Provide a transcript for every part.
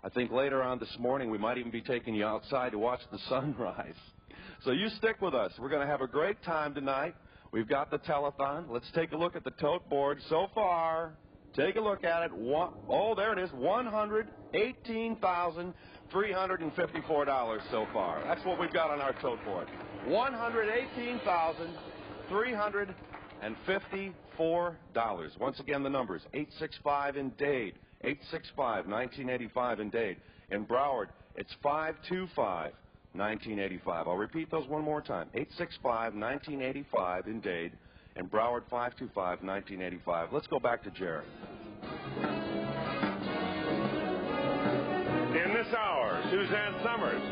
I think later on this morning we might even be taking you outside to watch the sunrise. So you stick with us. We're going to have a great time tonight. We've got the telethon. Let's take a look at the tote board so far. Take a look at it. Oh, there it is, $118,354 so far. That's what we've got on our tote board. $118,354. Once again, the numbers, 865 in Dade, 865-1985 in Dade. In Broward, it's 525-1985. I'll repeat those one more time, 865-1985 in Dade. In Broward, 525-1985. Let's go back to Jerry. In this hour, Suzanne Summers,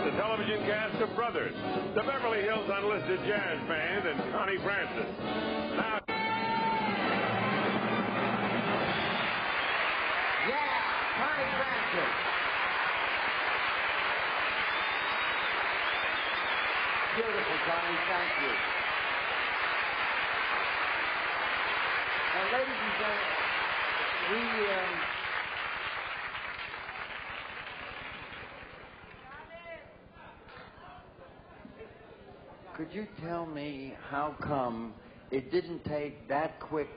the television cast of Brothers, the Beverly Hills Unlisted Jazz Band, and Connie Francis. Now... Yeah, Connie Francis. Beautiful, Connie. Thank you. Now, ladies and gentlemen, could you tell me how come it didn't take that quick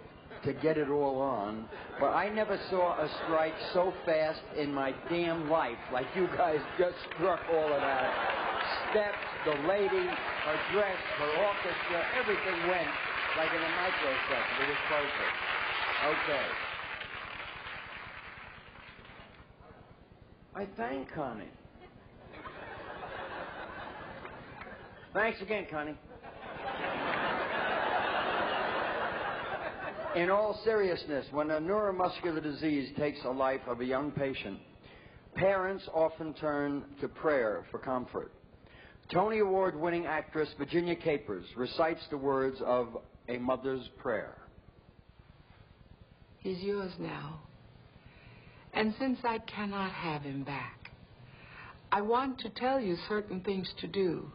to get it all on, but I never saw a strike so fast in my damn life like you guys just struck all of that. Steps, the lady, her dress, her orchestra, everything went like in a microsecond. It was perfect. Okay. I thank Connie. Thanks again, Connie. In all seriousness, when a neuromuscular disease takes the life of a young patient, parents often turn to prayer for comfort. Tony Award-winning actress Virginia Capers recites the words of a mother's prayer. He's yours now. And since I cannot have him back, I want to tell you certain things to do.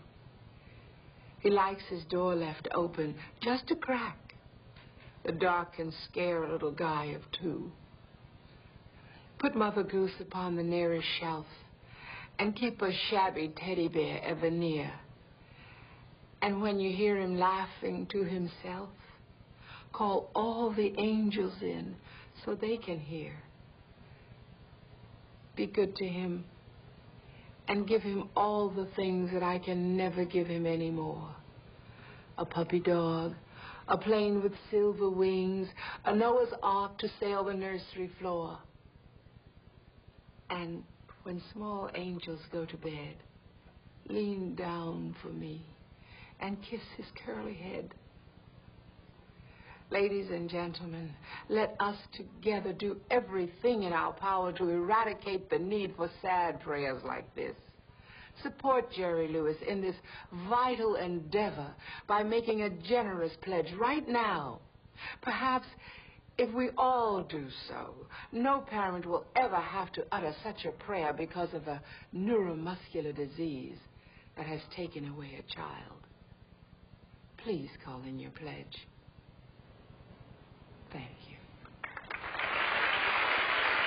He likes his door left open just a crack. The dark can scare a little guy of 2. Put Mother Goose upon the nearest shelf and keep a shabby teddy bear ever near. And when you hear him laughing to himself, call all the angels in so they can hear. Be good to him and give him all the things that I can never give him anymore. A puppy dog, a plane with silver wings, a Noah's Ark to sail the nursery floor. And when small angels go to bed, lean down for me and kiss his curly head. Ladies and gentlemen, let us together do everything in our power to eradicate the need for sad prayers like this. Support Jerry Lewis in this vital endeavor by making a generous pledge right now. Perhaps if we all do so, no parent will ever have to utter such a prayer because of a neuromuscular disease that has taken away a child. Please call in your pledge. Thank you.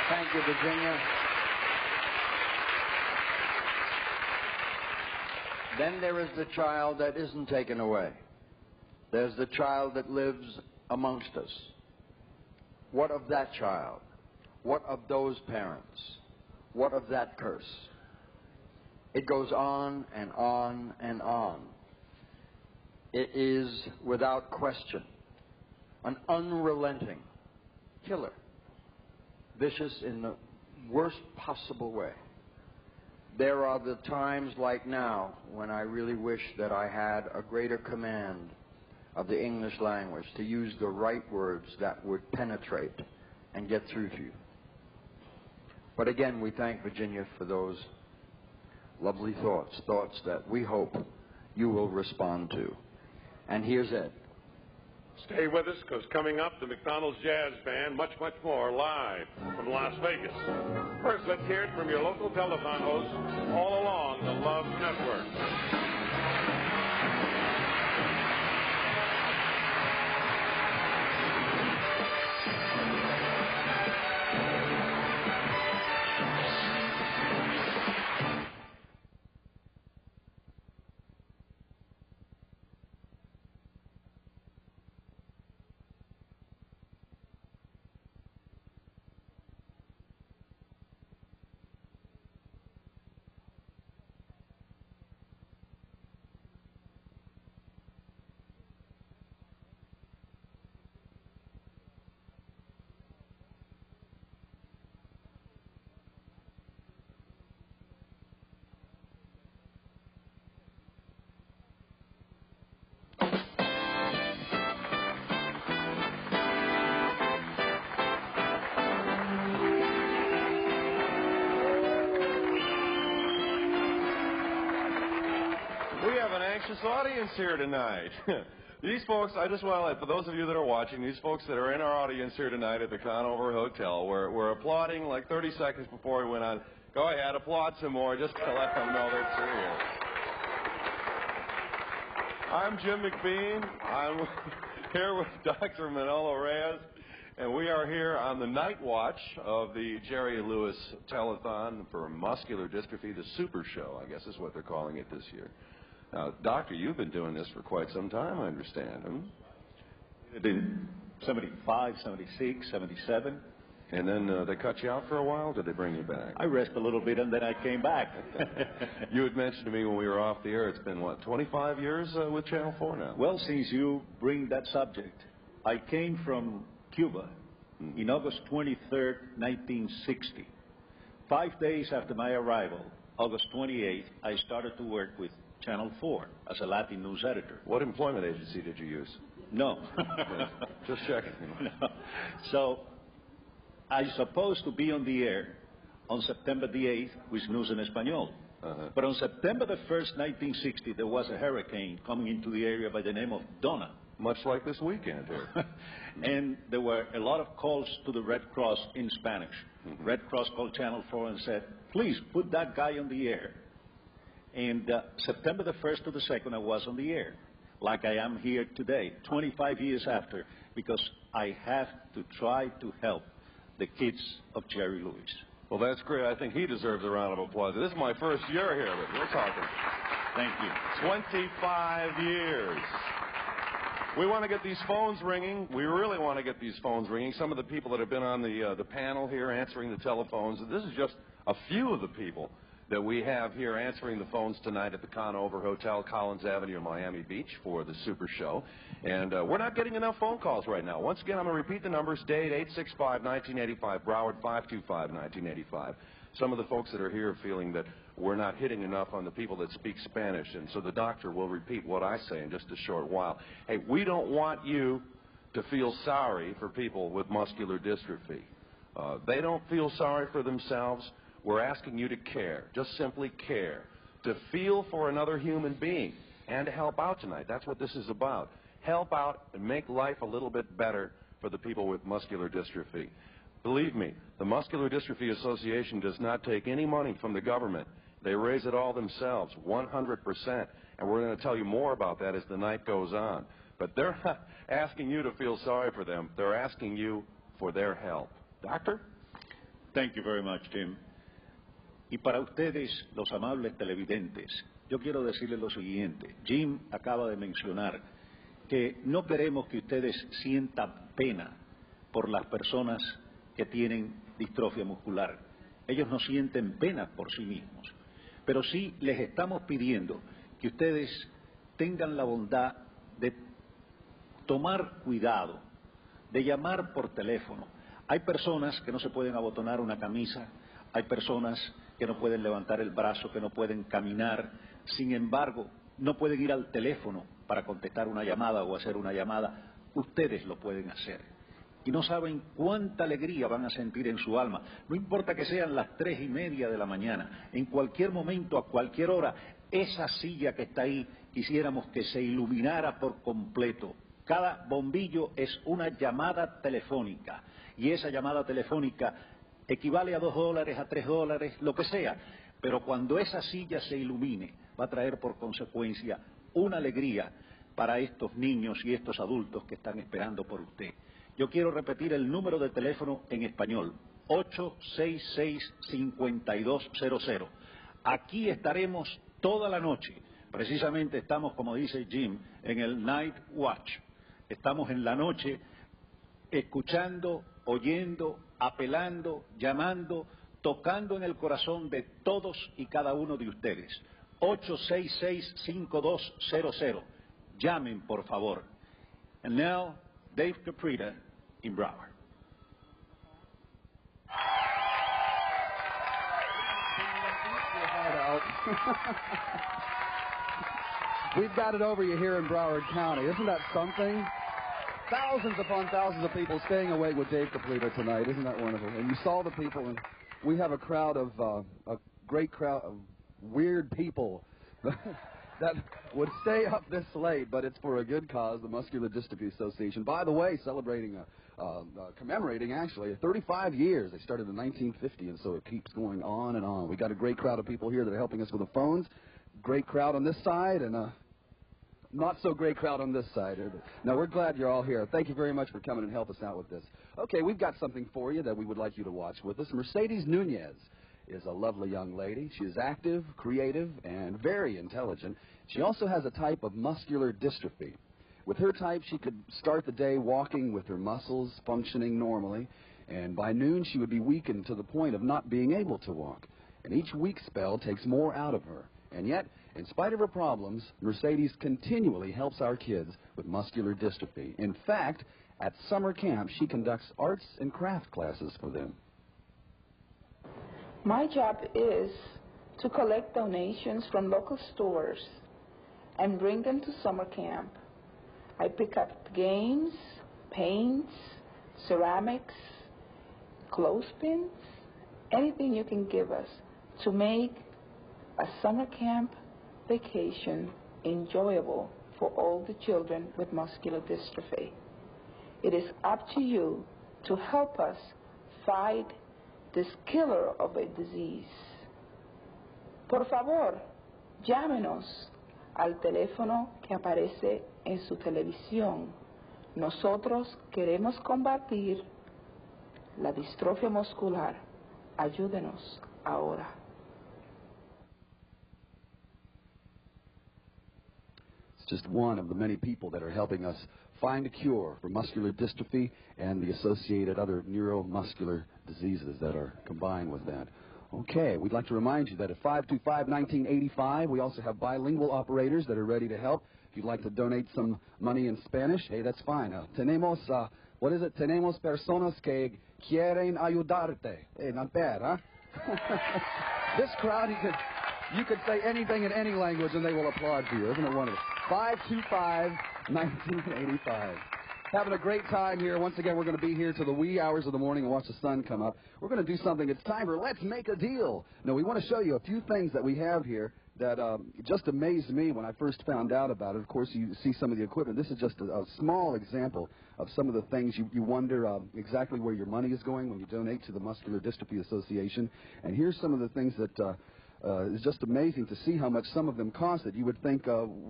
Thank you, Virginia. Then there is the child that isn't taken away. There's the child that lives amongst us. What of that child? What of those parents? What of that curse? It goes on and on and on. It is, without question, an unrelenting killer, vicious in the worst possible way. There are the times like now when I really wish that I had a greater command of the English language to use the right words that would penetrate and get through to you. But again, we thank Virginia for those lovely thoughts that we hope you will respond to. And here's Ed. Stay with us, because coming up, the McDonald's Jazz Band, much, much more, live from Las Vegas. First, let's hear it from your local telethon hosts all along the Love Network. We have an anxious audience here tonight. These folks, I just want to let, for those of you that are watching, these folks that are in our audience here tonight at the Conover Hotel, we're applauding like 30 seconds before we went on. Go ahead, applaud some more just to let them know they're here. I'm Jim McBean. I'm here with Dr. Manolo Reyes, and we are here on the night watch of the Jerry Lewis Telethon for Muscular Dystrophy, the Supershow, I guess is what they're calling it this year. Now, Doctor, you've been doing this for quite some time, I understand. It did 75, 76, 77. And then they cut you out for a while? Did they bring you back? I rested a little bit and then I came back. You had mentioned to me when we were off the air, it's been, what, 25 years with Channel 4 now? Well, since you bring that subject, I came from Cuba in August 23rd, 1960. 5 days after my arrival, August 28th, I started to work with Channel 4 as a Latin news editor. What employment agency did you use? No. Yeah, just checking. No. So I was supposed to be on the air on September the 8th with News en Español. But on September the 1st, 1960, there was a hurricane coming into the area by the name of Donna. Much like this weekend here. And there were a lot of calls to the Red Cross in Spanish. Red Cross called Channel 4 and said, please put that guy on the air. And September the 1st to the 2nd, I was on the air, like I am here today, 25 years after, because I have to try to help the kids of Jerry Lewis. Well, that's great. I think he deserves a round of applause. This is my first year here, but we're talking. Thank you. 25 years. We want to get these phones ringing. We really want to get these phones ringing. Some of the people that have been on the panel here answering the telephones, this is just a few of the people that we have here answering the phones tonight at the Conover Hotel, Collins Avenue in Miami Beach for the Super Show. And we're not getting enough phone calls right now. Once again, I'm going to repeat the numbers. Dade 865-1985, Broward 525-1985. Some of the folks that are here feeling that we're not hitting enough on the people that speak Spanish, and so the doctor will repeat what I say in just a short while. Hey, we don't want you to feel sorry for people with muscular dystrophy. They don't feel sorry for themselves. We're asking you to care, just simply care, to feel for another human being and to help out tonight. That's what this is about. Help out and make life a little bit better for the people with muscular dystrophy. Believe me, the Muscular Dystrophy Association does not take any money from the government. They raise it all themselves, 100%. And we're going to tell you more about that as the night goes on. But they're not asking you to feel sorry for them. They're asking you for their help. Doctor? Thank you very much, Tim. Y para ustedes, los amables televidentes, yo quiero decirles lo siguiente. Jim acaba de mencionar que no queremos que ustedes sientan pena por las personas que tienen distrofia muscular. Ellos no sienten pena por sí mismos. Pero sí les estamos pidiendo que ustedes tengan la bondad de tomar cuidado, de llamar por teléfono. Hay personas que no se pueden abotonar una camisa, hay personas que no pueden levantar el brazo, que no pueden caminar. Sin embargo, no pueden ir al teléfono para contestar una llamada o hacer una llamada. Ustedes lo pueden hacer. Y no saben cuánta alegría van a sentir en su alma. No importa que sean las 3:30 de la mañana, en cualquier momento, a cualquier hora, esa silla que está ahí, quisiéramos que se iluminara por completo. Cada bombillo es una llamada telefónica. Y esa llamada telefónica equivale a $2, a $3, lo que sea. Pero cuando esa silla se ilumine, va a traer por consecuencia una alegría para estos niños y estos adultos que están esperando por usted. Yo quiero repetir el número de teléfono en español, 866-5200. Aquí estaremos toda la noche. Precisamente estamos, como dice Jim, en el Night Watch. Estamos en la noche escuchando, oyendo, apelando, llamando, tocando en el corazón de todos y cada uno de ustedes. 866-5200. Llamen, por favor. And now, Dave Caprita in Broward. We've got it over you here in Broward County. Isn't that something? Thousands upon thousands of people staying awake with Dave Caprita tonight. Isn't that wonderful? And you saw the people, and we have a crowd of, a great crowd of weird people that would stay up this late, but it's for a good cause, the Muscular Dystrophy Association. By the way, commemorating, actually, 35 years. They started in 1950, and so it keeps going on and on. We got a great crowd of people here that are helping us with the phones. Great crowd on this side, and not so great crowd on this side. Now, we're glad you're all here. Thank you very much for coming and help us out with this. Okay, we've got something for you that we would like you to watch with us. Mercedes Nunees is a lovely young lady. She is active, creative, and very intelligent. She also has a type of muscular dystrophy. With her type, she could start the day walking with her muscles functioning normally, and by noon she would be weakened to the point of not being able to walk. And each weak spell takes more out of her. And yet, in spite of her problems, Mercedes continually helps our kids with muscular dystrophy. In fact, at summer camp, she conducts arts and craft classes for them. My job is to collect donations from local stores and bring them to summer camp. I pick up games, paints, ceramics, clothespins, anything you can give us to make a summer camp vacation enjoyable for all the children with muscular dystrophy. It is up to you to help us fight this killer of a disease. Por favor, llámenos al teléfono que aparece en su televisión. Nosotros queremos combatir la distrofia muscular. Ayúdenos ahora. It's just one of the many people that are helping us find a cure for muscular dystrophy and the associated other neuromuscular diseases that are combined with that. Okay, we'd like to remind you that at 525-1985, we also have bilingual operators that are ready to help. If you'd like to donate some money in Spanish, hey, that's fine. Tenemos, what is it? Tenemos personas que quieren ayudarte. Hey, not bad, huh? This crowd, you could say anything in any language and they will applaud for you. Isn't it wonderful? 525-1985. Having a great time here. Once again, we're going to be here till the wee hours of the morning and watch the sun come up. We're going to do something. It's time for Let's Make a Deal. Now, we want to show you a few things that we have here that just amazed me when I first found out about it. Of course, you see some of the equipment. This is just a small example of some of the things you wonder exactly where your money is going when you donate to the Muscular Dystrophy Association. And here's some of the things that is just amazing to see how much some of them cost that you would think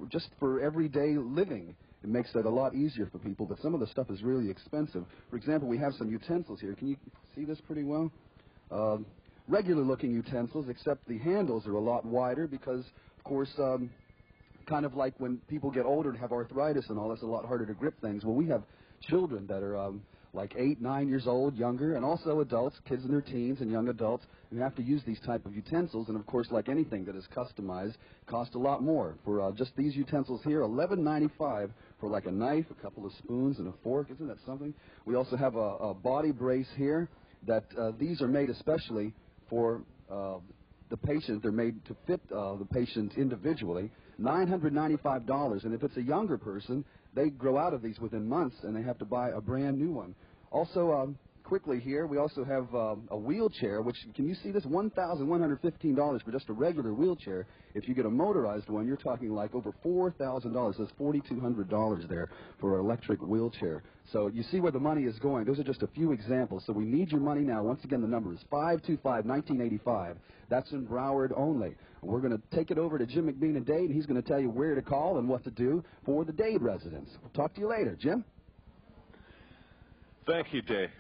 just for everyday living. It makes that a lot easier for people, but some of the stuff is really expensive. For example, we have some utensils here. Can you see this pretty well? Regular-looking utensils, except the handles are a lot wider because, of course, kind of like when people get older and have arthritis and all, it's a lot harder to grip things. Well, we have children that are like 8, 9 years old, younger, and also adults, kids in their teens and young adults, who have to use these type of utensils. And, of course, like anything that is customized, costs a lot more. For just these utensils here, $11.95 for like a knife, a couple of spoons, and a fork. Isn't that something? We also have a body brace here that these are made especially for the patient. They're made to fit the patient individually. $995, and if it's a younger person, they grow out of these within months, and they have to buy a brand new one. Also, quickly here, we also have a wheelchair, which, can you see this? $1,115 for just a regular wheelchair. If you get a motorized one, you're talking like over $4,000. That's $4,200 there for an electric wheelchair. So you see where the money is going. Those are just a few examples. So we need your money now. Once again, the number is 525-1985. That's in Broward only. We're going to take it over to Jim McBean in Dade, and he's going to tell you where to call and what to do for the Dade residents. We'll talk to you later. Jim? Thank you, Dave.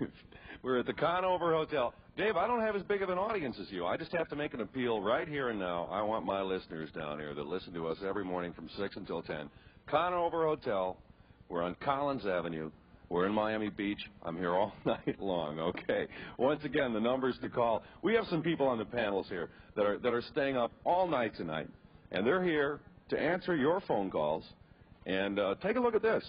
We're at the Conover Hotel. Dave, I don't have as big of an audience as you. I just have to make an appeal right here and now. I want my listeners down here that listen to us every morning from 6 until 10. Conover Hotel. We're on Collins Avenue. We're in Miami Beach. I'm here all night long, okay? Once again, the numbers to call. We have some people on the panels here that are staying up all night tonight, and they're here to answer your phone calls. And take a look at this.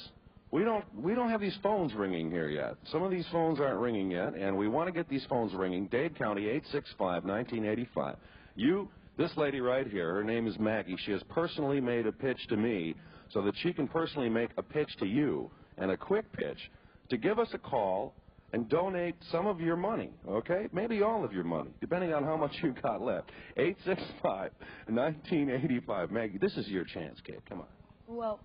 We don't have these phones ringing here yet. Some of these phones aren't ringing yet, and we want to get these phones ringing. Dade County, 865-1985. This lady right here, her name is Maggie. She has personally made a pitch to me so that she can personally make a pitch to you, and a quick pitch, to give us a call and donate some of your money, okay? Maybe all of your money, depending on how much you got left. 865-1985. Maggie, this is your chance, kid. Come on. Well,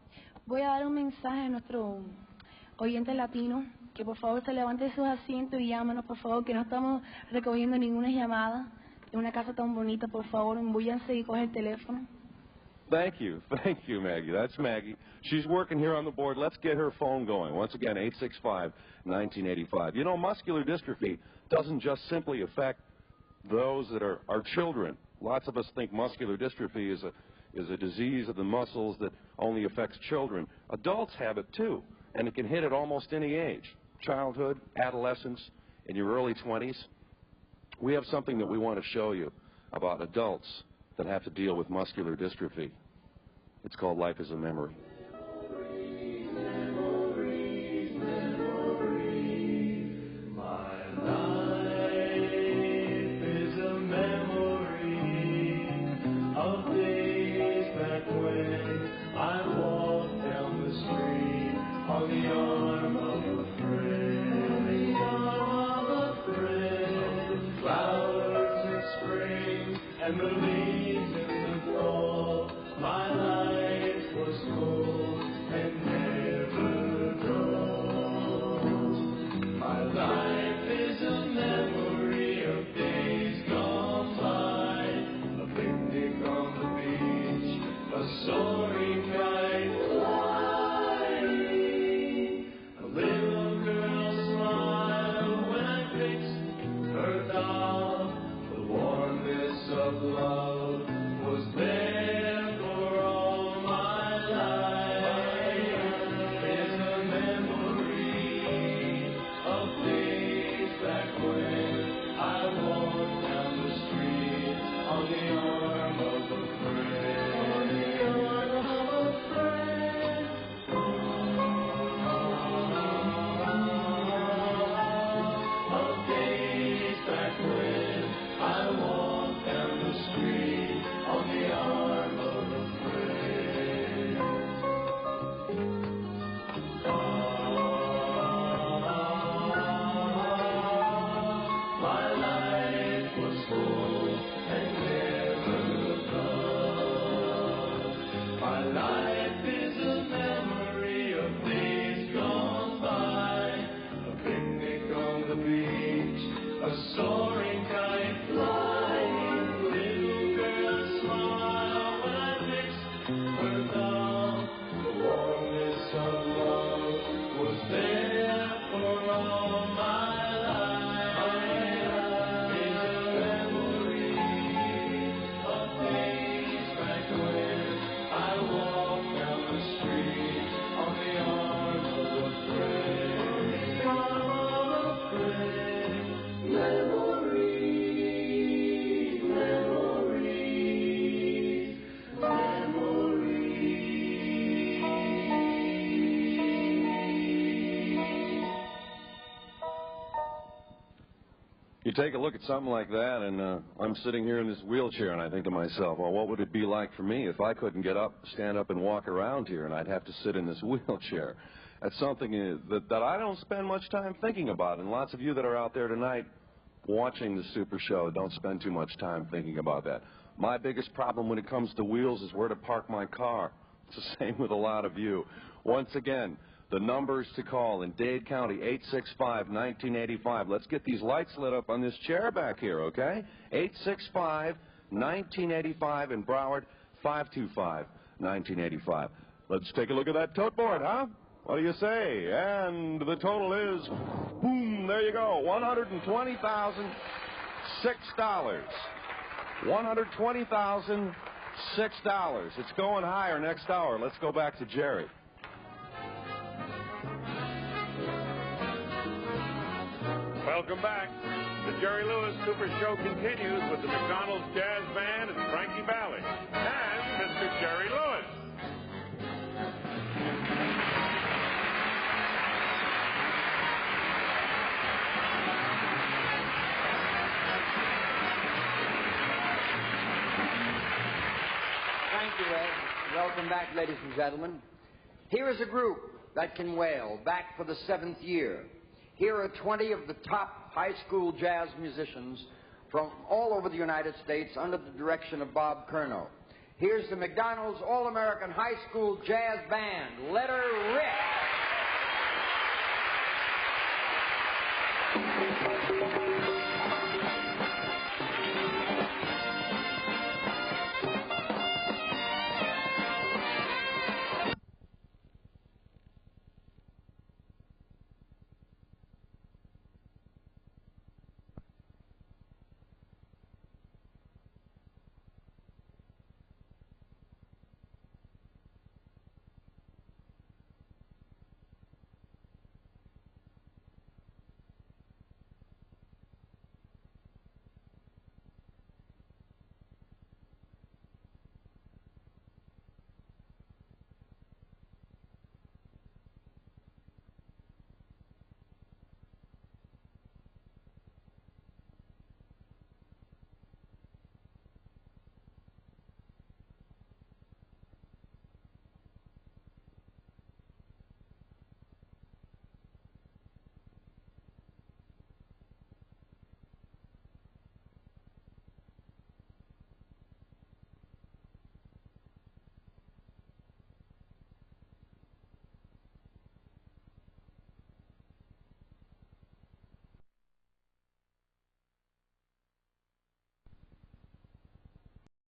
voy a dar un mensaje a nuestro oyente latino, que por favor se levante de sus asientos y llámanos, por favor, que no estamos recogiendo ninguna llamada. En una casa tan bonita, por favor, embúllanse y coge el teléfono. Thank you, Maggie. That's Maggie. She's working here on the board. Let's get her phone going. Once again, 865-1985. You know, muscular dystrophy doesn't just simply affect those that are children. Lots of us think muscular dystrophy is a disease of the muscles that only affects children. Adults have it too, and it can hit at almost any age. Childhood, adolescence, in your early 20s. We have something that we want to show you about adults that have to deal with muscular dystrophy. It's called Life is a Memory. And the leaves in the fall, my life was full and never dull. My life is a memory of days gone by, a picnic on the beach, a soaring kite flying, a little girl smile when I fixed her doll. Of love was there for all my life. Is a memory of days back when I walked down the street on the arm of a friend. On the arm of a friend. Of days back when I walked down the street on the arm of a friend. My life was full and never dull. My life is a memory of days gone by, a picnic on the beach, a soaring kite flying. You take a look at something like that, and I'm sitting here in this wheelchair, and I think to myself, well, what would it be like for me if I couldn't get up, stand up, and walk around here, and I'd have to sit in this wheelchair? That's something that I don't spend much time thinking about, and lots of you that are out there tonight watching the Super Show don't spend too much time thinking about that. My biggest problem when it comes to wheels is where to park my car. It's the same with a lot of you. Once again, the numbers to call in Dade County, 865-1985. Let's get these lights lit up on this chair back here, okay? 865-1985 in Broward, 525-1985. Let's take a look at that tote board, huh? What do you say? And the total is, boom, there you go, $120,006. $120,006. It's going higher next hour. Let's go back to Jerry. Welcome back. The Jerry Lewis Super Show continues with the McDonald's Jazz Band and Frankie Valli and Mr. Jerry Lewis. Thank you, Ed. Welcome back, ladies and gentlemen. Here is a group that can wail back for the 7th year. Here are 20 of the top high school jazz musicians from all over the United States under the direction of Bob Curnow. Here's the McDonald's All-American High School Jazz Band. Let her rip!